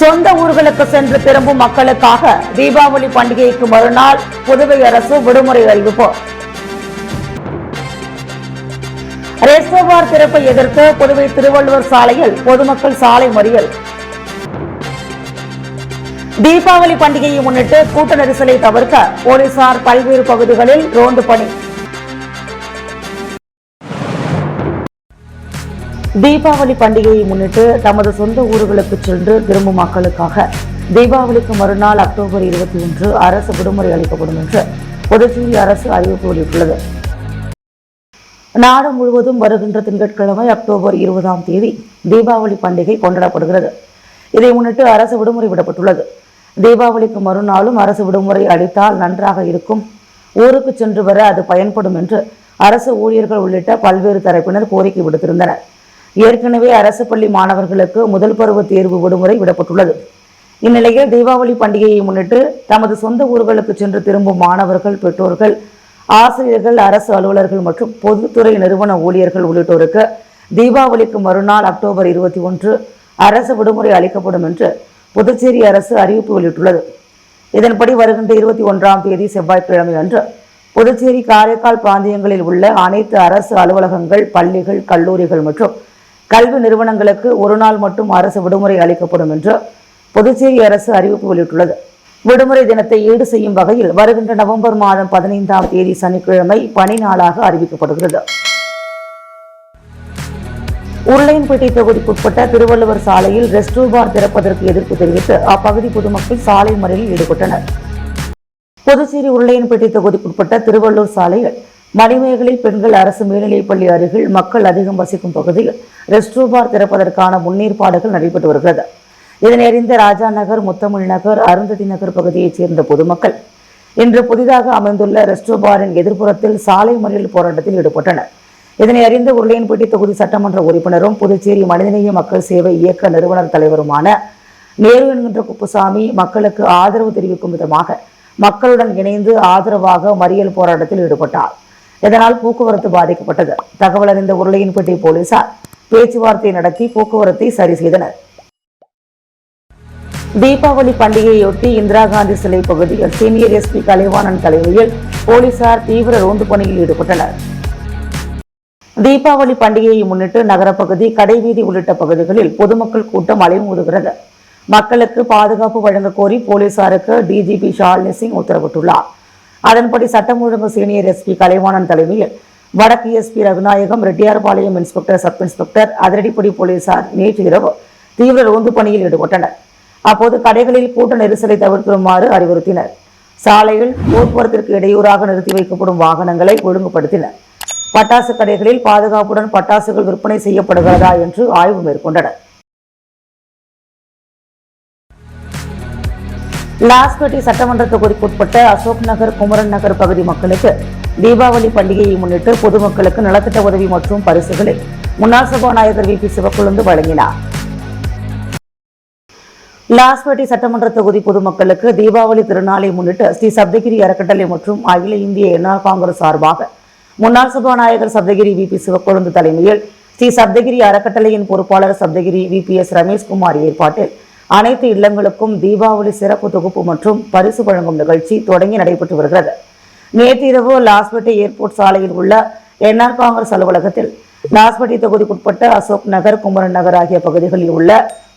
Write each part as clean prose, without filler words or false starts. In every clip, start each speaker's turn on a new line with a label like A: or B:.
A: சொந்த ஊர்களுக்கு சென்று திரும்பும் மக்களுக்காக தீபாவளி பண்டிகைக்கு மறுநாள் புதுவை அரசு விடுமுறை அறிவிப்பு. ரெஸ்டோபார் திறப்பை எதிர்த்து புதுவை திருவள்ளுவர் சாலையில் பொதுமக்கள் சாலை மறியல். தீபாவளி பண்டிகையை முன்னிட்டு கூட்ட நெரிசலை தவிர்க்க போலீசார் பல்வேறு பகுதிகளில் ரோந்து பணி. தீபாவளி பண்டிகையை முன்னிட்டு தமது சொந்த ஊர்களுக்கு சென்று திரும்பும் மக்களுக்காக தீபாவளிக்கு மறுநாள் அக்டோபர் 21 அரசு விடுமுறை அளிக்கப்படும் என்று புதுச்சேரி அரசு அறிவிப்பு வெளியிட்டுள்ளது. நாடு முழுவதும் வருகின்ற திங்கட்கிழமை அக்டோபர் 20 தீபாவளி பண்டிகை கொண்டாடப்படுகிறது. இதை முன்னிட்டு அரசு விடுமுறை விடப்பட்டுள்ளது. தீபாவளிக்கு மறுநாளும் அரசு விடுமுறை அளித்தால் நன்றாக இருக்கும், ஊருக்கு சென்று வர அது பயன்படும் என்று அரசு ஊழியர்கள் உள்ளிட்ட பல்வேறு தரப்பினர் கோரிக்கை விடுத்திருந்தனர். ஏற்கனவே அரசு பள்ளி மாணவர்களுக்கு முதல் பருவ தேர்வு விடுமுறை விடப்பட்டுள்ளது. இந்நிலையில் தீபாவளி பண்டிகையை முன்னிட்டு தமது சொந்த ஊர்களுக்கு சென்று திரும்பும் மாணவர்கள், பெற்றோர்கள், ஆசிரியர்கள், அரசு அலுவலர்கள் மற்றும் பொதுத்துறை நிறுவன ஊழியர்கள் உள்ளிட்டோருக்கு தீபாவளிக்கு மறுநாள் அக்டோபர் 21 அரசு விடுமுறை அளிக்கப்படும் என்று புதுச்சேரி அரசு அறிவிப்பு வெளியிட்டுள்ளது. இதன்படி வருகின்ற 21 செவ்வாய்க்கிழமை அன்று புதுச்சேரி, காரைக்கால் பிராந்தியங்களில் உள்ள அனைத்து அரசு அலுவலகங்கள், பள்ளிகள், கல்லூரிகள் மற்றும் கல்வி நிறுவனங்களுக்கு ஒரு நாள் மட்டும் அரசு விடுமுறை அளிக்கப்படும் என்று புதுச்சேரி அரசு அறிவிப்பு வெளியிட்டுள்ளது. விடுமுறை தினத்தை ஈடு செய்யும் வகையில் வருகின்ற நவம்பர் மாதம் 15 சனிக்கிழமை பணி நாளாக அறிவிக்கப்படுகிறது. உருளையன்பேட்டை தொகுதிக்குட்பட்ட திருவள்ளுவர் சாலையில் ரெஸ்டோபார் திறப்பதற்கு எதிர்ப்பு தெரிவித்து அப்பகுதி பொதுமக்கள் சாலை மறியலில் ஈடுபட்டனர். புதுச்சேரி உருளையன்பேட்டை தொகுதிக்குட்பட்ட திருவள்ளூர் சாலையில் மணிமேகலை பெண்கள் அரசு மேல்நிலைப்பள்ளி அருகில் மக்கள் அதிகம் வசிக்கும் பகுதியில் ரெஸ்டோபார் திறப்பதற்கான முன்னேற்பாடுகள் நடைபெற்று வருகிறது. இதனை அறிந்த ராஜா நகர், முத்தமிழ் நகர், அருந்ததி நகர் பகுதியைச் சேர்ந்த பொதுமக்கள் இன்று புதிதாக அமைந்துள்ள ரெஸ்டோபாரின் எதிர்ப்புறத்தில் சாலை மறியல் போராட்டத்தில் ஈடுபட்டனர். இதனை அறிந்த உருளையன்பேட்டை தொகுதி சட்டமன்ற உறுப்பினரும் புதுச்சேரி மனிதநேய மக்கள் சேவை இயக்க நிறுவனர் தலைவருமான நேரு என்கின்ற குப்புசாமி மக்களுக்கு ஆதரவு தெரிவிக்கும் விதமாக மக்களுடன் இணைந்து ஆதரவாக மறியல் போராட்டத்தில் ஈடுபட்டார். இதனால் போக்குவரத்து பாதிக்கப்பட்டது. தகவல் அறிந்த உருளையன்பேட்டை போலீசார் பேச்சுவார்த்தை நடத்தி போக்குவரத்தை சரி செய்தனர். தீபாவளி பண்டிகையொட்டி இந்திரா காந்தி சிலை பகுதியில் சீனியர் எஸ்பி கலைவாணன் தலைமையில் போலீசார் தீவிர ரோந்து பணியில் ஈடுபட்டனர். தீபாவளி பண்டிகையை முன்னிட்டு நகரப்பகுதி, கடைவீதி உள்ளிட்ட பகுதிகளில் பொதுமக்கள் கூட்டம் அலைமோதுகிறது. மக்களுக்கு பாதுகாப்பு வழங்க கோரி போலீசாருக்கு டிஜிபி ஷாலினி சிங் உத்தரவிட்டுள்ளார். அதன்படி சட்டம் ஒழுங்கு சீனியர் எஸ்பி கலைவாணன் தலைமையில் வடக்கு SP Raghunayagam, Reddiarpalayam inspector, sub inspector, அதிரடிப்படை போலீசார் நேற்று இரவு தீவிர ரோந்து பணியில் ஈடுபட்டனர். அப்போது கடைகளில் கூட்ட நெரிசலை தவிர்க்குமாறு அறிவுறுத்தினர். சாலையில் போக்குவரத்திற்கு இடையூறாக நிறுத்தி வைக்கப்படும் வாகனங்களை ஒழுங்குபடுத்தினர். பட்டாசு கடைகளில் பாதுகாப்புடன் பட்டாசுகள் விற்பனை செய்யப்படுகிறதா என்று ஆய்வு மேற்கொண்டனர். லாஸ்பேட்டை சட்டமன்ற தொகுதிக்குட்பட்ட அசோக் நகர், குமரன் நகர் பகுதி மக்களுக்கு தீபாவளி பண்டிகையை முன்னிட்டு பொதுமக்களுக்கு நலத்திட்ட உதவி மற்றும் பரிசுகளை முன்னாள் சபாநாயகர் வி.பி. சிவக்கொழுந்து வழங்கினார். லாஸ்பேட்டை சட்டமன்ற தொகுதி பொதுமக்களுக்கு தீபாவளி திருநாளை முன்னிட்டு ஸ்ரீ சப்தகிரி அறக்கட்டளை மற்றும் அகில இந்திய என்ஆர் காங்கிரஸ் சார்பாக முன்னாள் சபாநாயகர் சப்தகிரி வி.பி. சிவக்கொழுந்து தலைமையில் ஸ்ரீ சப்தகிரி அறக்கட்டளையின் பொறுப்பாளர் சப்தகிரி வி.பி.எஸ். ரமேஷ்குமார் ஏற்பாட்டில் அனைத்து இல்லங்களுக்கும் தீபாவளி சிறப்பு தொகுப்பு மற்றும் பரிசு வழங்கும் நிகழ்ச்சி தொடங்கி நடைபெற்று வருகிறது. நேற்று இரவு லாஸ்பேட்டை ஏர்போர்ட் சாலையில் உள்ள என்ஆர் காங்கிரஸ் அலுவலகத்தில் லாஸ்பேட்டை தொகுதிக்குட்பட்ட அசோக் நகர், குமரன் நகர் ஆகிய பகுதிகளில் உள்ள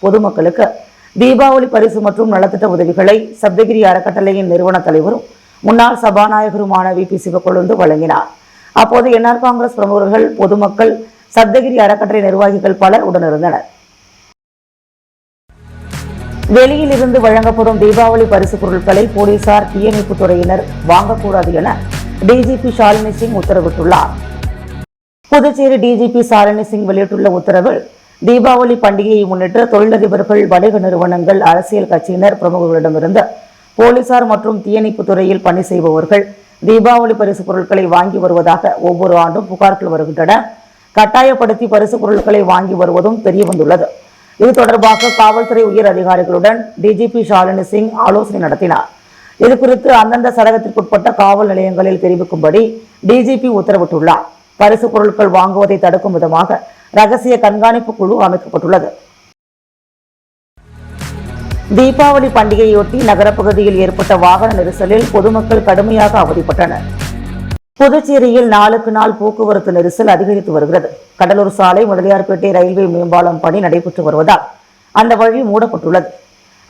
A: பொதுமக்களுக்கு தீபாவளி பரிசு மற்றும் நலத்திட்ட உதவிகளை சப்தகிரி அறக்கட்டளையின் நிறுவன தலைவரும் முன்னாள் சபாநாயகருமான வி.பி. சிவக்கொழுந்து வழங்கினார். அப்போது என்ஆர் காங்கிரஸ் பிரமுகர்கள், பொதுமக்கள், சப்தகிரி அறக்கட்டளை நிர்வாகிகள் பலர் உடனிருந்தனர். வெளியில் இருந்து வழங்கப்படும் தீபாவளி பரிசு பொருட்களை போலீசார், தீயணைப்பு துறையினர் வாங்கக்கூடாது என டிஜிபி ஷாலினி சிங் உத்தரவிட்டுள்ளார். புதுச்சேரி டிஜிபி ஷாலினி சிங் வெளியிட்டுள்ள உத்தரவில் தீபாவளி பண்டிகையை முன்னிட்டு தொழிலதிபர்கள், வணிக நிறுவனங்கள், அரசியல் கட்சியினர் பிரமுகர்களிடமிருந்து போலீசார் மற்றும் தீயணைப்பு துறையில் பணி செய்பவர்கள் தீபாவளி பரிசு பொருட்களை வாங்கி வருவதாக ஒவ்வொரு ஆண்டும் புகார்கள் வருகின்றன. கட்டாயப்படுத்தி பரிசு பொருட்களை வாங்கி வருவதும் தெரியவந்துள்ளது. இது தொடர்பாக காவல்துறை உயர் அதிகாரிகளுடன் டிஜிபி ஷாலினி சிங் ஆலோசனை நடத்தினார். இதுகுறித்து அந்தந்த சரகத்திற்குட்பட்ட காவல் நிலையங்களில் தெரிவிக்கும்படி டிஜிபி உத்தரவிட்டுள்ளார். பரிசு பொருட்கள் வாங்குவதை தடுக்கும் விதமாக ரகசிய கண்காணிப்பு குழு அமைக்கப்பட்டுள்ளது. தீபாவளி பண்டிகையொட்டி நகரப்பகுதியில் ஏற்பட்ட வாகன நெரிசலில் பொதுமக்கள் கடுமையாக அவதிப்பட்டனர். புதுச்சேரியில் நாளுக்கு நாள் போக்குவரத்து நெரிசல் அதிகரித்து வருகிறது. கடலூர் சாலை முதலியார்பேட்டை ரயில்வே மேம்பாலம் பணி நடைபெற்று வருவதால் அந்த வழி மூடப்பட்டுள்ளது.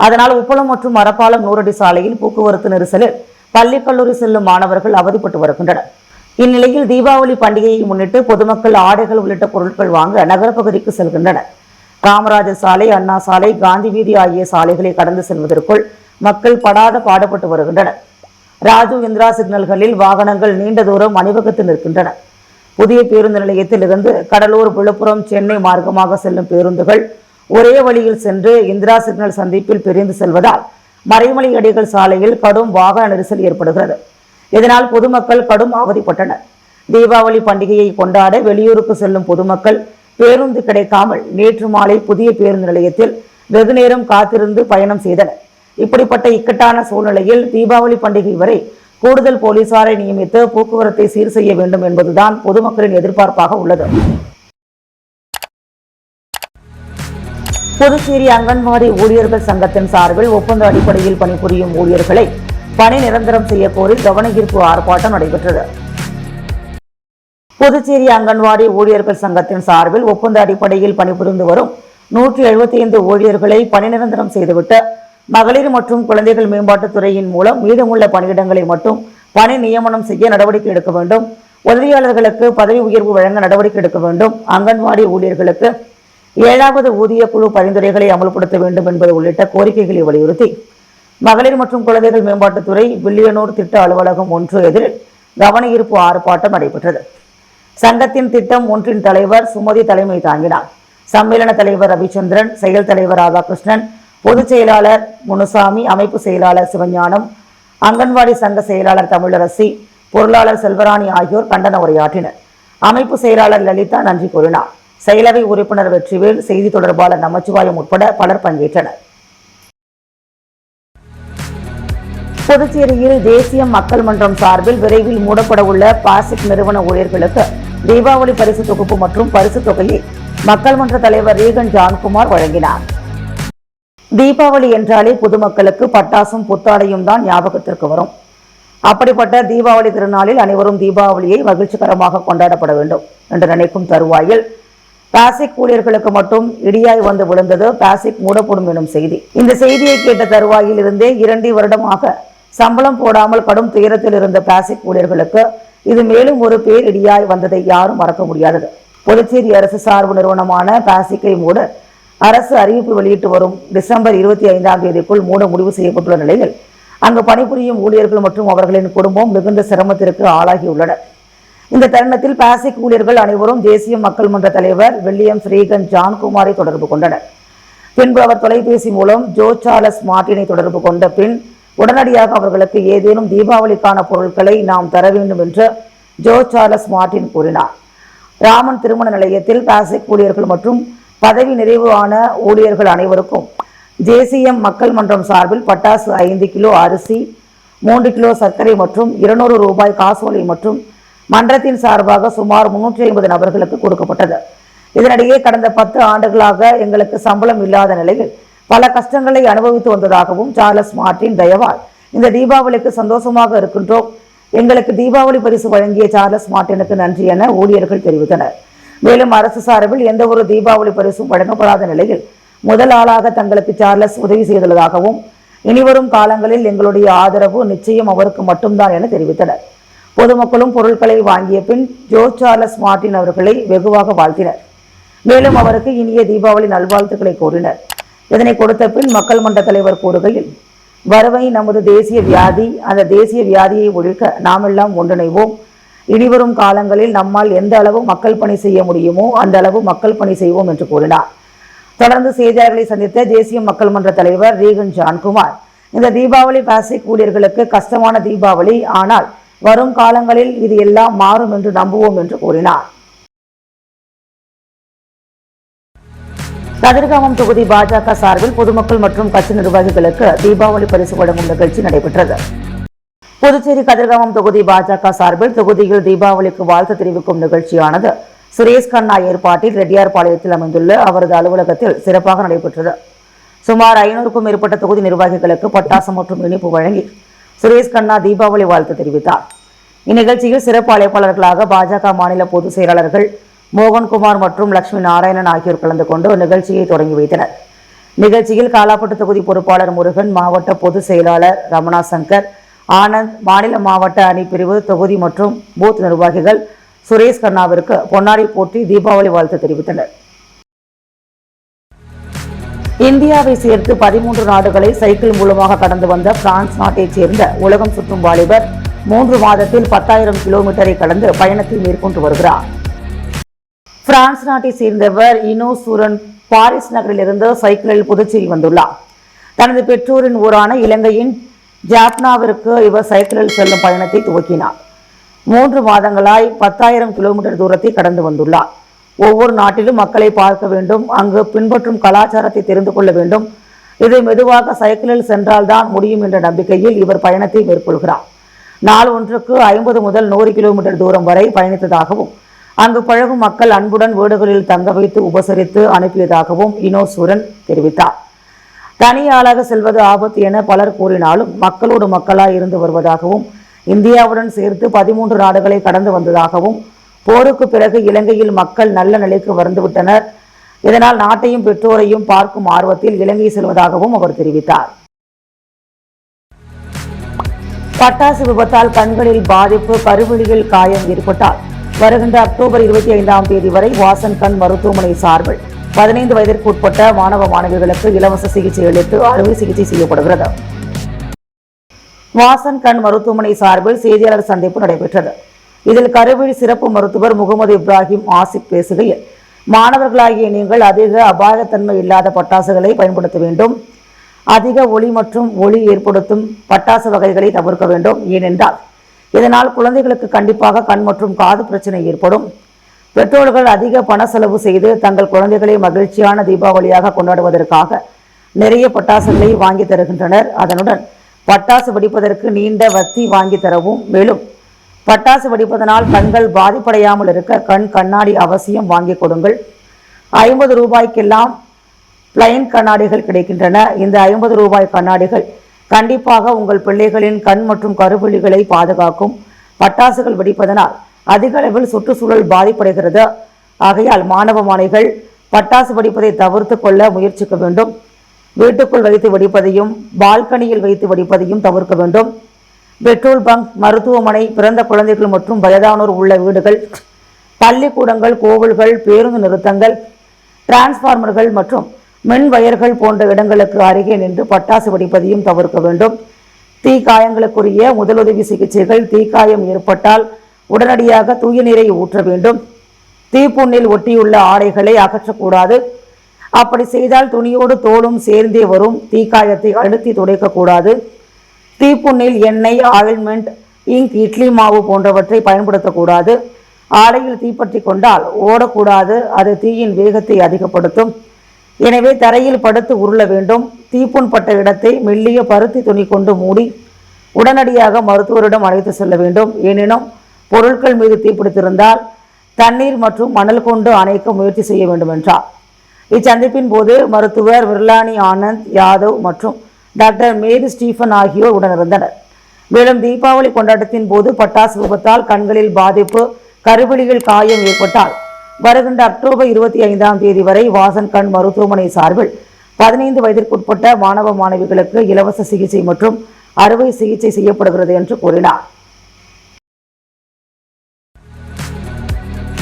A: அதனால் உப்பளம் மற்றும் மரப்பாலம் நூறடி சாலையில் போக்குவரத்து நெரிசலில் பள்ளி கல்லூரி செல்லும் மாணவர்கள் அவதிப்பட்டு வருகின்றனர். இந்நிலையில் தீபாவளி பண்டிகையை முன்னிட்டு பொதுமக்கள் ஆடைகள் உள்ளிட்ட பொருட்கள் வாங்க நகரப்பகுதிக்கு செல்கின்றனர். காமராஜர் சாலை, அண்ணா சாலை, காந்தி வீதி ஆகிய சாலைகளை கடந்து செல்வதற்குள் மக்கள் படாத பாடுபட்டு வருகின்றனர். ராஜீவ் இந்திரா சிக்னல்களில் வாகனங்கள் நீண்ட தூரம் அணிவகுத்து நிற்கின்றன. புதிய பேருந்து நிலையத்தில் இருந்து கடலூர், விழுப்புரம், சென்னை மார்க்கமாக செல்லும் பேருந்துகள் ஒரே வழியில் சென்று இந்திரா சிக்னல் சந்திப்பில் பிரிந்து செல்வதால் மறைமலை அடிகள் சாலையில் கடும் வாகன நெரிசல் ஏற்படுகிறது. இதனால் பொதுமக்கள் கடும் அவதிப்பட்டனர். தீபாவளி பண்டிகையை கொண்டாட வெளியூருக்கு செல்லும் பொதுமக்கள் பேருந்து கிடைக்காமல் நேற்று மாலை புதிய பேருந்து நிலையத்தில் வெகுநேரம் காத்திருந்து பயணம் செய்தனர். இப்படிப்பட்ட இக்கட்டான சூழ்நிலையில் தீபாவளி பண்டிகை வரை கூடுதல் போலீசாரை நியமித்து போக்குவரத்தை சீர் செய்ய வேண்டும் என்பதுதான் பொதுமக்களின் எதிர்பார்ப்பாக உள்ளது. புதுச்சேரி அங்கன்வாடி ஊழியர்கள் சங்கத்தின் சார்பில் ஒப்பந்த அடிப்படையில் பணிபுரியும் ஊழியர்களை பணி நிரந்தரம் செய்ய கோரி கவனஈர்ப்பு ஆர்ப்பாட்டம் நடைபெற்றது. புதுச்சேரி அங்கன்வாடி ஊழியர்கள் சங்கத்தின் சார்பில் ஒப்பந்த அடிப்படையில் பணிபுரிந்து வரும் 175 ஊழியர்களை பணி நிரந்தரம் செய்துவிட்டு மகளிர் மற்றும் குழந்தைகள் மேம்பாட்டுத் துறையின் மூலம் மீதமுள்ள பணியிடங்களை மட்டும் பணி நியமனம் செய்ய நடவடிக்கை எடுக்க வேண்டும். உதவியாளர்களுக்கு பதவி உயர்வு வழங்க நடவடிக்கை எடுக்க வேண்டும். அங்கன்வாடி ஊழியர்களுக்கு 7வது ஊதிய குழு பரிந்துரைகளை அமல்படுத்த வேண்டும் என்பது உள்ளிட்ட கோரிக்கைகளை வலியுறுத்தி மகளிர் மற்றும் குழந்தைகள் மேம்பாட்டுத்துறை வில்லியனூர் திட்ட அலுவலகம் 1 எதிரில் கவனஈர்ப்பு ஆர்ப்பாட்டம் நடைபெற்றது. சங்கத்தின் திட்டம் ஒன்றின் தலைவர் சுமதி தலைமை தாங்கினார். சம்மேளன தலைவர் ரவிச்சந்திரன், செயல் தலைவர் ராதாகிருஷ்ணன், பொதுச் செயலாளர் முனுசாமி, அமைப்பு செயலாளர் சிவஞானம், அங்கன்வாடி சங்க செயலாளர் தமிழரசி, பொருளாளர் செல்வராணி ஆகியோர் கண்டன உரையாற்றினர். அமைப்பு செயலாளர் லலிதா நன்றி கூறினார். செயலவை உறுப்பினர் வெற்றிவேல், செய்தி தொடர்பாளர் நமச்சிவாயம் உட்பட பலர் பங்கேற்றனர். புதுச்சேரியில் தேசிய மக்கள் மன்றம் சார்பில் விரைவில் மூடப்பட உள்ள பாசிக் நிறுவன ஊழியர்களுக்கு தீபாவளி பரிசு தொகுப்பு மற்றும் பரிசு தொகையை மக்கள் மன்ற தலைவர் ரீகன் ஜான்குமார் வழங்கினார். தீபாவளி என்றாலே பொதுமக்களுக்கு பட்டாசும் புத்தாடையும் தான் ஞாபகத்திற்கு வரும். அப்படிப்பட்ட தீபாவளி திருநாளில் அனைவரும் தீபாவளியை மகிழ்ச்சிகரமாக கொண்டாடப்பட வேண்டும் என்று நினைக்கும் தருவாயில் பாசிக் ஊழியர்களுக்கு மட்டும் இடியாய் வந்து விழுந்தது பாசிக் மூடப்படும் எனும் செய்தி. இந்த செய்தியை கேட்ட தருவாயில் இருந்தே 2 வருடமாக சம்பளம் போடாமல் கடும் துயரத்தில் இருந்த பாசிக் ஊழியர்களுக்கு இது மேலும் ஒரு பேர் இடியாய் வந்ததை யாரும் மறக்க முடியாதது. புதுச்சேரி அரசு சார்பு நிறுவனமான பாசிக்கை மூட அரசு அறிவிப்பு வெளியிட்டு வரும் டிசம்பர் 25ஆம் தேதிக்குள் மூட முடிவு செய்யப்பட்டுள்ள நிலையில் அங்கு பணிபுரியும் ஊழியர்கள் மற்றும் அவர்களின் குடும்பம் மிகுந்த சிரமத்திற்கு ஆளாகியுள்ளனர். இந்த தருணத்தில் பாசிக் ஊழியர்கள் அனைவரும் தேசிய மக்கள் மன்ற தலைவர் வில்லியம் ரீகன் ஜான்குமாரை தொடர்பு கொண்டனர். பின்பு அவர் தொலைபேசி மூலம் ஜோ சார்லஸ் மார்டினை தொடர்பு கொண்ட பின் உடனடியாக அவர்களுக்கு ஏதேனும் தீபாவளிக்கான பொருட்களை நாம் தர வேண்டும் என்று ஜோ சார்லஸ் மார்டின் கூறினார். ராமன் திருமண நிலையத்தில் பாசிக் ஊழியர்கள் மற்றும் பதவி நிறைவு ஆன ஊழியர்கள் அனைவருக்கும் தேசிய மக்கள் மன்றம் சார்பில் பட்டாசு 5 கிலோ அரிசி, 3 கிலோ சர்க்கரை மற்றும் 200 ரூபாய் காசோலை மற்றும் மன்றத்தின் சார்பாக சுமார் 350 நபர்களுக்கு கொடுக்கப்பட்டது. இதனிடையே கடந்த 10 ஆண்டுகளாக எங்களுக்கு சம்பளம் இல்லாத நிலையில் பல கஷ்டங்களை அனுபவித்து வந்ததாகவும் சார்லஸ் மார்டின் தயவால் இந்த தீபாவளிக்கு சந்தோஷமாக இருக்கின்றோம். எங்களுக்கு தீபாவளி பரிசு வழங்கிய சார்லஸ் மார்டினுக்கு நன்றி என ஊழியர்கள் தெரிவித்தனர். மேலும் அரசு சார்பில் எந்த ஒரு தீபாவளி பரிசும் வழங்கப்படாத நிலையில் முதல் ஆளாக தங்களுக்கு சார்லஸ் உதவி செய்துள்ளதாகவும் இனிவரும் காலங்களில் எங்களுடைய ஆதரவு நிச்சயம் அவருக்கு மட்டும்தான் என தெரிவித்தனர். பொதுமக்களும் பொருட்களை வாங்கிய பின் ஜோ சார்லஸ் மார்டின் அவர்களை வெகுவாக வாழ்த்தினர். மேலும் அவருக்கு இனிய தீபாவளி நல்வாழ்த்துக்களை கூறினர். இதனை கொடுத்த பின் மக்கள் மன்ற தலைவர் கூறுகையில், வறுமை நமது தேசிய வியாதி, அந்த தேசிய வியாதியை ஒழிக்க நாமெல்லாம் ஒன்றிணைவோம். இனிவரும் காலங்களில் நம்மால் எந்த அளவு மக்கள் பணி செய்ய முடியுமோ அந்த அளவு மக்கள் பணி செய்வோம் என்று கூறினார். தொடர்ந்து செய்தியாளர்களை சந்தித்த தேசிய மக்கள் மன்ற தலைவர் ரீகன் ஜான்குமார், இந்த தீபாவளி பாசிக் ஊழியர்களுக்கு கஷ்டமான தீபாவளி, ஆனால் வரும் காலங்களில் இது எல்லாம் மாறும் என்று நம்புவோம் என்று கூறினார். கதிர்காமம் தொகுதி பாஜக சார்பில் பொதுமக்கள் மற்றும் கட்சி நிர்வாகிகளுக்கு தீபாவளி பரிசு வழங்கும் நிகழ்ச்சி நடைபெற்றது. புதுச்சேரி கதிர்காமம் தொகுதி பாஜக சார்பில் தொகுதியில் தீபாவளிக்கு வாழ்த்து தெரிவிக்கும் நிகழ்ச்சியானது சுரேஷ் கண்ணா ஏற்பாட்டில் ரெட்டியார்பாளையத்தில் அமைந்துள்ள அவரது அலுவலகத்தில் சிறப்பாக நடைபெற்றது. சுமார் 500க்கும் மேற்பட்ட தொகுதி நிர்வாகிகளுக்கு பட்டாசு மற்றும் இனிப்பு வழங்கி சுரேஷ் கண்ணா தீபாவளி வாழ்த்து தெரிவித்தார். இந்நிகழ்ச்சியில் சிறப்பு அழைப்பாளர்களாக பாஜக மாநில பொதுச் செயலாளர்கள் மோகன்குமார் மற்றும் லட்சுமி நாராயணன் ஆகியோர் கலந்து கொண்டு நிகழ்ச்சியை தொடங்கி வைத்தனர். நிகழ்ச்சியில் காலாப்பட்டு தொகுதி பொறுப்பாளர் முருகன், மாவட்ட பொதுச் செயலாளர் ரமணா சங்கர், ஆனந்த், மாநில மாவட்ட அணி பிரிவு தொகுதி மற்றும் பூத் நிர்வாகிகள் சுரேஷ் கண்ணாவிற்கு பொன்னாடை போற்றி தீபாவளி வாழ்த்து தெரிவித்தனர். இந்தியாவை சேர்த்து 13 நாடுகளை சைக்கிள் மூலமாக கடந்து வந்த பிரான்ஸ் நாட்டைச் சேர்ந்த உலகம் சுற்றும் வாலிபர் 3 மாதத்தில் 10,000 கிலோமீட்டரை கடந்து பயணத்தை மேற்கொண்டு வருகிறார். பிரான்ஸ் நாட்டை சேர்ந்தவர் இனோ சூரன் பாரிஸ் நகரிலிருந்து சைக்கிளில் புதுச்சேரி வந்துள்ளார். தனது பெற்றோரின் ஊரான இலங்கையின் ஜாப்னாவிற்கு இவர் சைக்கிளில் செல்லும் பயணத்தை துவக்கினார். 3 மாதங்களாய் 10,000 கிலோமீட்டர் தூரத்தை கடந்து வந்துள்ளார். ஒவ்வொரு நாட்டிலும் மக்களை பார்க்க வேண்டும், அங்கு பின்பற்றும் கலாச்சாரத்தை தெரிந்து கொள்ள வேண்டும். இது மெதுவாக சைக்கிளில் சென்றால்தான் முடியும் என்ற நம்பிக்கையில் இவர் பயணத்தை மேற்கொள்கிறார். நாள் ஒன்றுக்கு 50 முதல் 100 கிலோமீட்டர் தூரம் வரை பயணித்ததாகவும் அங்கு பழகும் மக்கள் அன்புடன் வீடுகளில் தங்க வைத்து உபசரித்து அனுப்பியதாகவும் இனோசூரன் தெரிவித்தார். தனியாளாக செல்வது ஆபத்து என பலர் கூறினாலும் மக்களோடு மக்களாய் இருந்து வருவதாகவும் இந்தியாவுடன் சேர்த்து 13 நாடுகளை கடந்து வந்ததாகவும் போருக்கு பிறகு இலங்கையில் மக்கள் நல்ல நிலைக்கு வந்துவிட்டனர், இதனால் நாட்டையும் பெற்றோரையும் பார்க்கும் ஆர்வத்தில் இலங்கை செல்வதாகவும் அவர் தெரிவித்தார். பட்டாசு விபத்தால் கண்களில் பாதிப்பு, கருவிழியில் காயம் ஏற்பட்டால் வருகின்ற அக்டோபர் 25ஆம் தேதி வரை வாசன் கண் மருத்துவமனை சார்பில் 15 வயதிற்கு உட்பட்ட மாணவ மாணவிகளுக்கு இலவச சிகிச்சை அளித்து அறுவை சிகிச்சை செய்யப்படுகிறது. வாசன் கண் மருத்துவமனை சார்பில் செய்தியாளர் சந்திப்பு நடைபெற்றது. இதில் கருவிழி சிறப்பு மருத்துவர் முகமது இப்ராஹிம் ஆசிப் பேசுகையில், மாணவர்களாகிய நீங்கள் அதிக அபாயத்தன்மை இல்லாத பட்டாசுகளை பயன்படுத்த வேண்டும். அதிக ஒளி மற்றும் ஒளி ஏற்படுத்தும் பட்டாசு வகைகளை தவிர்க்க வேண்டும். ஏனென்றால் இதனால் குழந்தைகளுக்கு கண்டிப்பாக கண் மற்றும் காது பிரச்சனை ஏற்படும். பெற்றோர்கள் அதிக பண செலவு செய்து தங்கள் குழந்தைகளை மகிழ்ச்சியான தீபாவளியாக கொண்டாடுவதற்காக நிறைய பட்டாசுகளை வாங்கி தருகின்றனர். அதனுடன் பட்டாசு வெடிப்பதற்கு நீண்ட வத்தி வாங்கி தரவும், மேலும் பட்டாசு வெடிப்பதனால் கண்கள் பாதிப்படையாமல் இருக்க கண் கண்ணாடி அவசியம் வாங்கி கொடுங்கள். 50 ரூபாய்க்கெல்லாம் பிளைன் கண்ணாடிகள் கிடைக்கின்றன. இந்த 50 ரூபாய் கண்ணாடிகள் கண்டிப்பாக உங்கள் பிள்ளைகளின் கண் மற்றும் கருவிழிகளை பாதுகாக்கும். பட்டாசுகள் வெடிப்பதனால் அதிக அளவில் சுற்றுச்சூழல் பாதிப்படைகிறது. ஆகையால் மாணவ மாணவிகள் பட்டாசு வெடிப்பதை தவிர்த்து கொள்ள முயற்சிக்க வேண்டும். வீட்டுக்குள் வைத்து வெடிப்பதையும் பால்கனியில் வைத்து வெடிப்பதையும் தவிர்க்க வேண்டும். பெட்ரோல் பங்க், மருத்துவமனை, பிறந்த குழந்தைகள் மற்றும் வயதானோர் உள்ள வீடுகள், பள்ளிக்கூடங்கள், கோவில்கள், பேருந்து நிறுத்தங்கள், டிரான்ஸ்பார்மர்கள் மற்றும் மின் வயர்கள் போன்ற இடங்களுக்கு அருகே நின்று பட்டாசு வெடிப்பதையும் தவிர்க்க வேண்டும். தீக்காயங்களுக்குரிய முதலுதவி சிகிச்சைகள், தீக்காயம் ஏற்பட்டால் உடனடியாக தூய நீரை ஊற்ற வேண்டும். தீப்புண்ணில் ஒட்டியுள்ள ஆடைகளை அகற்றக்கூடாது. அப்படி செய்தால் துணியோடு தோலும் சேர்ந்தே வரும். தீக்காயத்தை அழுத்தி துடைக்கக்கூடாது. தீப்புண்ணில் எண்ணெய், ஆயில்மெண்ட், இங்க், இட்லி மாவு போன்றவற்றை பயன்படுத்தக்கூடாது. ஆடையில் தீப்பற்றி கொண்டால் ஓடக்கூடாது, அது தீயின் வேகத்தை அதிகப்படுத்தும். எனவே தரையில் படுத்து உருள வேண்டும். தீப்புண் பட்ட இடத்தை மெல்லிய பருத்தி துணி கொண்டு மூடி உடனடியாக மருத்துவரிடம் அழைத்து செல்ல வேண்டும். எனினும் பொருட்கள் மீது தீப்பிடித்திருந்தால் தண்ணீர் மற்றும் மணல் கொண்டு அணைக்க முயற்சி செய்ய வேண்டும் என்றார். இச்சந்திப்பின் போது மருத்துவர் விர்லானி ஆனந்த் யாதவ் மற்றும் டாக்டர் மேரி ஸ்டீஃபன் ஆகியோர் உடனிருந்தனர். மேலும் தீபாவளி கொண்டாட்டத்தின் போது பட்டாசு விபத்தால் கண்களில் பாதிப்பு, கருவிழியில் காயம் ஏற்பட்டால் வருகின்ற அக்டோபர் 25ஆம் தேதி வரை வாசன் கண் மருத்துவமனை சார்பில் 15 வயதிற்குட்பட்ட மாணவ மாணவிகளுக்கு இலவச சிகிச்சை மற்றும் அறுவை சிகிச்சை செய்யப்படுகிறது என்று கூறினார்.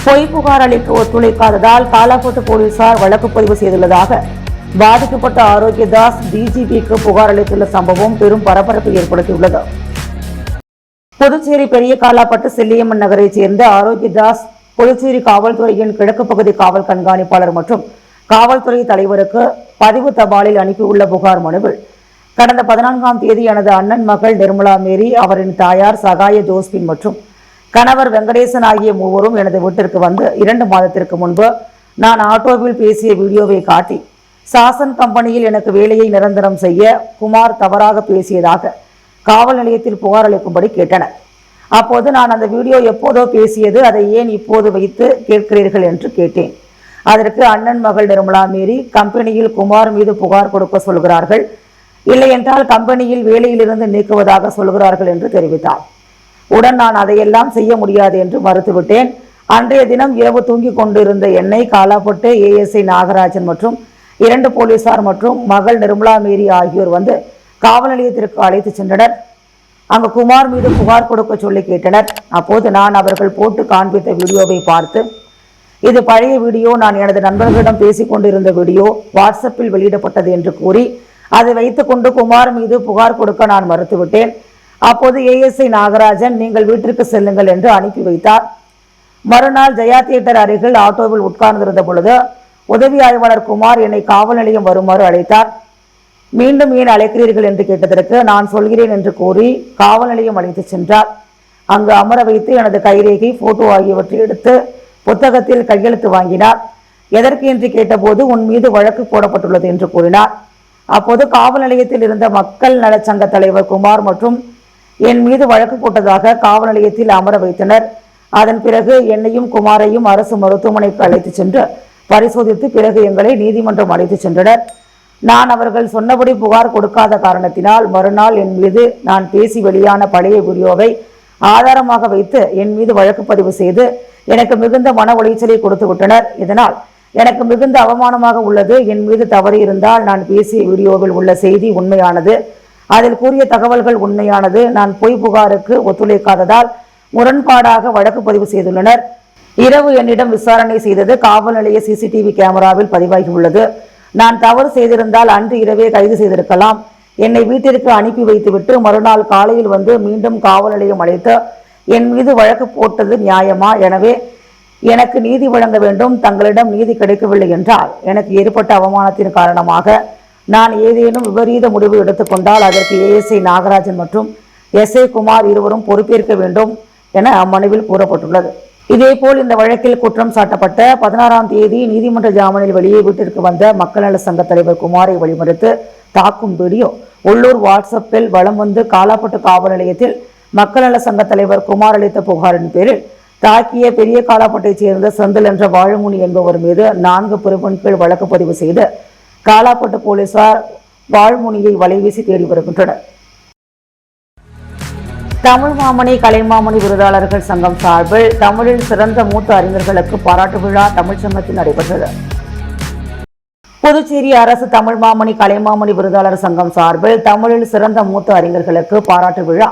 A: பொய் புகார் அளிக்க ஒத்துழைக்காததால் காலாப்பட்டு போலீசார் வழக்கு பதிவு செய்துள்ளதாக பாதிக்கப்பட்ட ஆரோக்கியதாஸ் டிஜிபிக்கு புகார் அளித்துள்ள சம்பவம் பெரும் பரபரப்பை ஏற்படுத்தியுள்ளது. புதுச்சேரி பெரிய காலாப்பட்டு செல்லியம்மன் நகரைச் சேர்ந்த ஆரோக்கியதாஸ் புதுச்சேரி காவல்துறையின் கிழக்கு பகுதி காவல் கண்காணிப்பாளர் மற்றும் காவல்துறை தலைவருக்கு பதிவு தபாலில் அனுப்பியுள்ள புகார் மனுவில் கடந்த 14ஆம் தேதி எனது அண்ணன் மகள் நிர்மலா மேரி, அவரின் தாயார் சகாய ஜோஸ்பின் மற்றும் கணவர் வெங்கடேசன் ஆகிய மூவரும் எனது வீட்டிற்கு வந்து 2 மாதத்திற்கு முன்பு நான் ஆட்டோவில் பேசிய வீடியோவை காட்டி சாசன் கம்பெனியில் எனக்கு வேலையை நிரந்தரம் செய்ய குமார் தவறாக பேசியதாக காவல் நிலையத்தில் புகார் அளிக்கும்படி கேட்டனர். அப்போது நான் அந்த வீடியோ எப்போதோ பேசியது, அதை ஏன் இப்போது வைத்து கேட்கிறீர்கள் என்று கேட்டேன். அதற்கு அண்ணன் மகள் நிர்மலா மேரி கம்பெனியில் குமார் மீது புகார் கொடுக்க சொல்கிறார்கள், இல்லை என்றால் கம்பெனியில் வேலையிலிருந்து நீக்குவதாக சொல்கிறார்கள் என்று தெரிவித்தார். உடன் நான் அதையெல்லாம் செய்ய முடியாது என்று மறுத்துவிட்டேன். அன்றைய தினம் இரவு தூங்கிக் கொண்டிருந்த என்னை காலாப்பட்டு ஏஎஸ்ஐ நாகராஜன் மற்றும் 2 போலீசார் மற்றும் மகள் நிர்மலா மேரி ஆகியோர் வந்து காவல் நிலையத்திற்கு அழைத்து சென்றனர். அங்கு குமார் மீது புகார் கொடுக்க சொல்லி கேட்டனர். அப்போது நான் அவர்கள் போட்டு காண்பித்த வீடியோவை பார்த்து, இது பழைய வீடியோ, நான் எனது நண்பர்களிடம் பேசிக் கொண்டிருந்த வீடியோ, வாட்ஸ்அப்பில் வெளியிடப்பட்டது என்று கூறி அதை வைத்துக்கொண்டு குமார் மீது புகார் கொடுக்க நான் மறுத்துவிட்டேன். அப்போது ஏஎஸ்ஐ நாகராஜன், நீங்கள் வீட்டிற்கு செல்லுங்கள் என்று அனுப்பி வைத்தார். மறுநாள் ஜெயா தியேட்டர் அருகில் ஆட்டோவில் உட்கார்ந்திருந்த பொழுது உதவி ஆய்வாளர் குமார் என்னை காவல் நிலையம் வருமாறு அழைத்தார். மீண்டும் ஏன் அழைக்கிறீர்கள் என்று கேட்டதற்கு நான் சொல்கிறேன் என்று கூறி காவல் நிலையம் அழைத்து சென்றார். அங்கு அமர வைத்து எனது கைரேகை, போட்டோ ஆகியவற்றை எடுத்து புத்தகத்தில் கையெழுத்து வாங்கினார். எதற்கு என்று கேட்டபோது உன் மீது வழக்கு போடப்பட்டுள்ளது என்று கூறினார். அப்போது காவல் நிலையத்தில் இருந்த மக்கள் நலச்சங்க தலைவர் குமார் மற்றும் என் மீது வழக்கு போட்டதாக காவல் நிலையத்தில் அமர வைத்தனர். அதன் பிறகு என்னையும் குமாரையும் அரசு மருத்துவமனைக்கு அழைத்து சென்று பரிசோதித்து பிறகு எங்களை நீதிமன்றம் அழைத்து சென்றனர். நான் அவர்கள் சொன்னபடி புகார் கொடுக்காத காரணத்தினால் மறுநாள் என் மீது நான் பேசி வெளியான பழைய வீடியோவை ஆதாரமாக வைத்து என் மீது வழக்கு பதிவு செய்து எனக்கு மிகுந்த மன உளைச்சலை கொடுத்து விட்டனர். இதனால் எனக்கு மிகுந்த அவமானமாக உள்ளது. என் மீது தவறு இருந்தால் நான் பேசிய வீடியோவில் உள்ள செய்தி உண்மையானது, அதில் கூறிய தகவல்கள் உண்மையானது. நான் பொய் புகாருக்கு ஒத்துழைக்காததால் முரண்பாடாக வழக்கு பதிவு செய்துள்ளனர். இரவு என்னிடம் விசாரணை செய்தது காவல் நிலைய சிசிடிவி கேமராவில் பதிவாகி உள்ளது. நான் தவறு செய்திருந்தால் அன்று இரவே கைது செய்திருக்கலாம். என்னை வீட்டிற்கு அனுப்பி வைத்துவிட்டு மறுநாள் காலையில் வந்து மீண்டும் காவல் நிலையம் அழைத்து என் மீது வழக்கு போட்டது நியாயமா? எனவே எனக்கு நீதி வழங்க வேண்டும். தங்களிடம் நீதி கிடைக்கவில்லை என்றால் எனக்கு ஏற்பட்ட அவமானத்தின் காரணமாக நான் ஏதேனும் விபரீத முடிவு எடுத்துக்கொண்டால் அதற்கு ஏஎஸ்ஐ நாகராஜன் மற்றும் எஸ்ஐ குமார் இருவரும் பொறுப்பேற்க வேண்டும் என அம்மனுவில் கூறப்பட்டுள்ளது. இதேபோல் இந்த வழக்கில் குற்றம் சாட்டப்பட்ட 16ஆம் தேதி நீதிமன்ற ஜாமீனில் வெளியே வீட்டிற்கு வந்த மக்கள் நல சங்க தலைவர் குமாரை வழிமறித்து தாக்கும் வீடியோ உள்ளூர் வாட்ஸ்அப்பில் வலம் வந்து காலாப்பட்டு காவல் நிலையத்தில் மக்கள் நல சங்க தலைவர் குமார் அளித்த புகாரின் பேரில் தாக்கிய பெரிய காலாப்பட்டைச் சேர்ந்த செந்தில் என்ற வாழுமுனி என்பவர் மீது 4 பிரிவின் கீழ் வழக்கு பதிவு செய்து காலாப்பட்டு போலீசார் வாழ்முனியை வலைவீசி தேடி வருகின்றனர். தமிழ் மாமணி கலைமாமணி விருதாளர்கள் சங்கம் சார்பில் தமிழில் சிறந்த மூத்த அறிஞர்களுக்கு பாராட்டு விழா தமிழ்ச்சங்கத்தில் நடைபெற்றது. புதுச்சேரி அரசு தமிழ் மாமணி கலைமாமணி விருதாளர் சங்கம் சார்பில் தமிழில் சிறந்த மூத்த அறிஞர்களுக்கு பாராட்டு விழா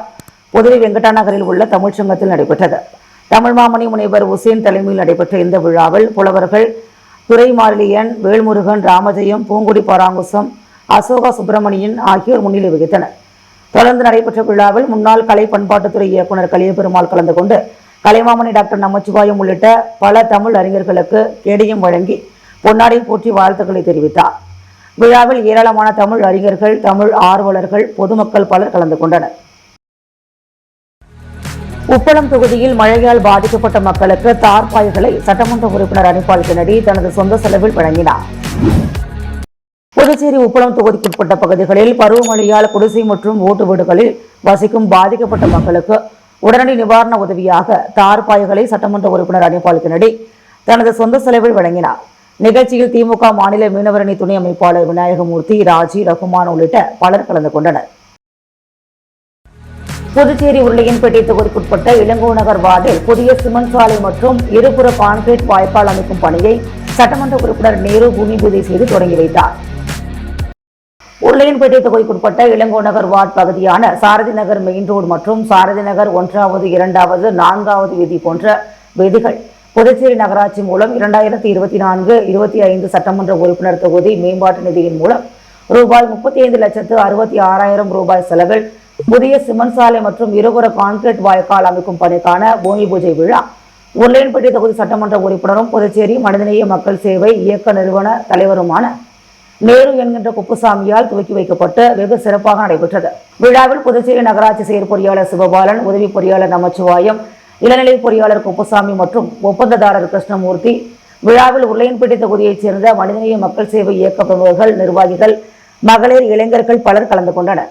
A: புதுவை வெங்கடா நகரில் உள்ள தமிழ்ச்சங்கத்தில் நடைபெற்றது. தமிழ் மாமணி முனைவர் உசேன் தலைமையில் நடைபெற்ற இந்த விழாவில் புலவர்கள் துரைமாலியன், வேல்முருகன், ராமஜெயம், பூங்குடி பராங்குசம், அசோகா சுப்பிரமணியன் ஆகியோர் முன்னிலை வகித்தனர். தொடர்ந்து நடைபெற்ற விழாவில் முன்னாள் கலை பண்பாட்டுத்துறை இயக்குநர் கலியபெருமாள் கலந்து கொண்டு கலைமாமணி டாக்டர் நமச்சிவாயம் உள்ளிட்ட பல தமிழ் அறிஞர்களுக்கு கேடயம் வழங்கி பொன்னாடை போற்றி வாழ்த்துக்களை தெரிவித்தார். விழாவில் ஏராளமான தமிழ் அறிஞர்கள், தமிழ் ஆர்வலர்கள், பொதுமக்கள் பலர் கலந்து கொண்டனர். உப்பளம் தொகுதியில் மழையால் பாதிக்கப்பட்ட மக்களுக்கு தார்பாய்களை சட்டமன்ற உறுப்பினர் அனிபால் கென்னடி தனது சொந்த செலவில் வழங்கினார். புதுச்சேரி உப்பளம் தொகுதிக்குட்பட்ட பகுதிகளில் பருவமழையால் குடிசை மற்றும் ஓட்டு வீடுகளில் வசிக்கும் பாதிக்கப்பட்ட மக்களுக்கு உடனடி நிவாரண உதவியாக தார்பாய்களை சட்டமன்ற உறுப்பினர் அனிபால் கென்னடி தனது சொந்த செலவில் வழங்கினார். நிகழ்ச்சியில் திமுக மாநில மீனவரணி துணை அமைப்பாளர் விநாயகமூர்த்தி, ராஜி, ரகுமான் உள்ளிட்ட பலர் கலந்து கொண்டனர். புதுச்சேரி உருளையன்பேட்டை தொகுதிக்குட்பட்ட இளங்கோநகர் வார்டில் புதிய சிமெண்ட் சாலை மற்றும் இருபுற கான்கிரீட் வாய்க்கால் அமைக்கும் பணியை சட்டமன்ற உறுப்பினர் நேரு பூமி பூஜை செய்து தொடங்கி வைத்தார். உருளையன்பேட்டை தொகுதிக்குட்பட்ட இளங்கோநகர் வார்டு பகுதியான சாரதி நகர் மெயின் ரோடு மற்றும் சாரதி நகர் 1வது, 2வது, 4வது வீதி போன்ற வீதிகள் புதுச்சேரி நகராட்சி மூலம் 2024-25 சட்டமன்ற உறுப்பினர் தொகுதி மேம்பாட்டு நிதியின் மூலம் ரூபாய் 35,66,000 ரூபாய் செலவில் புதிய சிமெண்ட் சாலை மற்றும் இருபுற கான்கிரீட் வாய்க்கால் அமைக்கும் பணிக்கான பூமி பூஜை விழா உருளையன்பேட்டை தொகுதி சட்டமன்ற உறுப்பினரும் புதுச்சேரி மனிதநேய மக்கள் சேவை இயக்க நிறுவன தலைவருமான நேரு என்கின்ற குப்புசாமியால் துவக்கி வைக்கப்பட்டு வெகு சிறப்பாக நடைபெற்றது. விழாவில் புதுச்சேரி நகராட்சி செயற்பொறியாளர் சிவபாலன், உதவி பொறியாளர் நமச்சிவாயம், இளநிலை பொறியாளர் குப்புசாமி மற்றும் ஒப்பந்ததாரர் கிருஷ்ணமூர்த்தி, விழாவில் உருளையன்பேட்டை தொகுதியைச் சேர்ந்த மனிதநேய மக்கள் சேவை இயக்க பிரமுகர்கள், நிர்வாகிகள், மகளிர், இளைஞர்கள் பலர் கலந்து கொண்டனர்.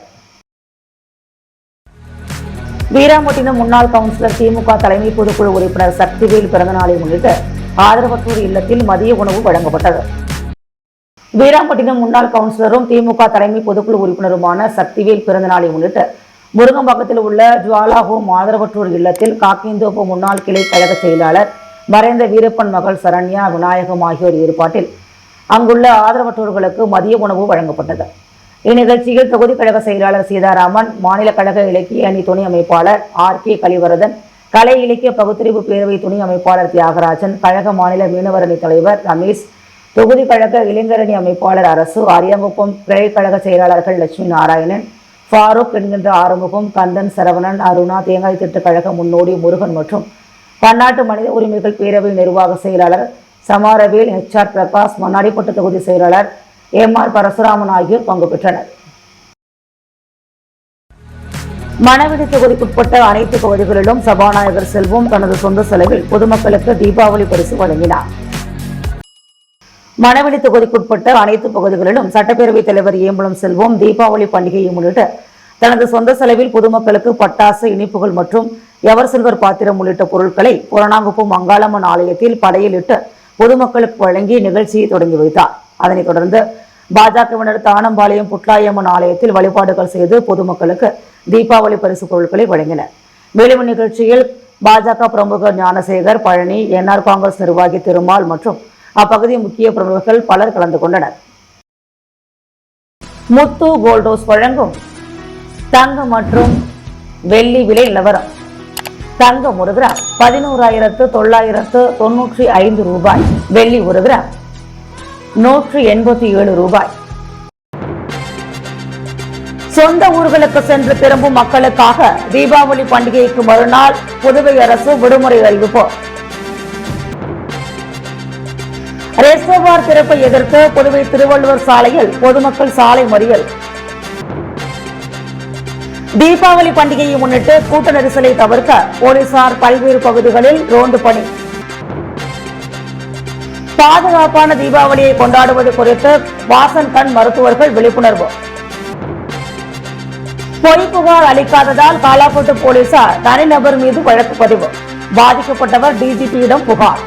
A: வீராம்பட்டினம் முன்னாள் கவுன்சிலர் திமுக தலைமை பொதுக்குழு உறுப்பினர் சக்திவேல் பிறந்தநாளை முன்னிட்டு ஆதரவற்றோர் இல்லத்தில் மதிய உணவு வழங்கப்பட்டது. வீராம்பட்டினம் முன்னாள் கவுன்சிலரும் திமுக தலைமை பொதுக்குழு உறுப்பினருமான சக்திவேல் பிறந்தநாளை முன்னிட்டு முருங்கம்பாக்கத்தில் உள்ள ஜுவாலா ஹோம் ஆதரவற்றோர் இல்லத்தில் காக்கியந்தோப்பு முன்னாள் கிளை கழக செயலாளர் மறைந்த வீரப்பன் மகள் சரண்யா விநாயகம் ஆகியோர் ஏற்பாட்டில் அங்குள்ள ஆதரவற்றோர்களுக்கு மதிய உணவு வழங்கப்பட்டது. இந்நிகழ்ச்சியில் தொகுதி கழக செயலாளர் சீதாராமன், மாநில கழக இலக்கிய அணி துணை அமைப்பாளர் RK கலிவரதன், கலை இலக்கிய பகுத்தறிவு பேரவை துணை அமைப்பாளர் தியாகராஜன், கழக மாநில மீனவர் அணி தலைவர் ரமேஷ், தொகுதி கழக இளைஞரணி அமைப்பாளர் அரசு, அரியாங்குப்பம் கிளை கழக செயலாளர்கள் லட்சுமி நாராயணன், ஃபாரூக் என்கின்ற ஆறுமுகம், கந்தன், சரவணன், அருணா, தேங்காய் திட்ட கழக முன்னோடி முருகன் மற்றும் பன்னாட்டு மனித உரிமைகள் பேரவை நிர்வாக செயலாளர் சமாரவேல், HR பிரகாஷ், மண்ணாடிப்பட்டு தொகுதி செயலாளர் MR பரசுராமன் ஆகியோர் பங்கு பெற்றனர். மணவெளி தொகுதிக்குட்பட்ட அனைத்து பகுதிகளிலும் சபாநாயகர் செல்வம் தனது சொந்த செலவில் பொதுமக்களுக்கு தீபாவளி பரிசு வழங்கினார். மணவெளி தொகுதிக்குட்பட்ட அனைத்து பகுதிகளிலும் சட்டப்பேரவைத் தலைவர் ஏம்பலம் செல்வம் தீபாவளி பண்டிகையை முன்னிட்டு தனது சொந்த செலவில் பொதுமக்களுக்கு பட்டாசு, இனிப்புகள் மற்றும் எவர் சில்வர் பாத்திரம் உள்ளிட்ட பொருட்களை புறநாங்குப்பம் அங்காளம்மன் ஆலயத்தில் படையிலிட்டு பொதுமக்களுக்கு வழங்கி நிகழ்ச்சியை தொடங்கி வைத்தார். அதனைத் தொடர்ந்து பாஜகவினர் தானம்பாளையம் புட்லாயம்மன் ஆலயத்தில் வழிபாடுகள் செய்து பொதுமக்களுக்கு தீபாவளி பரிசு பொருட்களை வழங்கினர். மேலும் நிகழ்ச்சியில் பாஜக பிரமுகர் ஞானசேகர், பழனி, NR காங்கிரஸ் நிர்வாகி திருமால் மற்றும் அப்பகுதி முக்கிய பிரமுகர்கள் பலர் கலந்து கொண்டனர். முத்து கோல்டோஸ் வழங்கும் தங்கம் மற்றும் வெள்ளி விலை நிலவரம். தங்கம் 1 கிராம் 11,995 ரூபாய், வெள்ளி 1 கிராம் 187 ரூபாய். சொந்த ஊர்களுக்கு சென்று திரும்பும் மக்களுக்காக தீபாவளி பண்டிகைக்கு மறுநாள் புதுவை அரசு விடுமுறை அறிவிப்பு. ரெஸ்டோபார் திறப்பை எதிர்த்து புதுவை திருவள்ளுவர் சாலையில் பொதுமக்கள் சாலை மறியல். தீபாவளி பண்டிகையை முன்னிட்டு கூட்ட நெரிசலை தவிர்க்க போலீசார் பல்வேறு பகுதிகளில் ரோந்து பணி. பாதுகாப்பான தீபாவளியை கொண்டாடுவது குறித்து வாசன் கண் மருத்துவர்கள் விழிப்புணர்வு. பொய் புகார் அளிக்காததால் காலாப்பட்டு போலீசார் தனிநபர் மீது வழக்கு பதிவு. பாதிக்கப்பட்டவர் DGPயிடம் புகார்.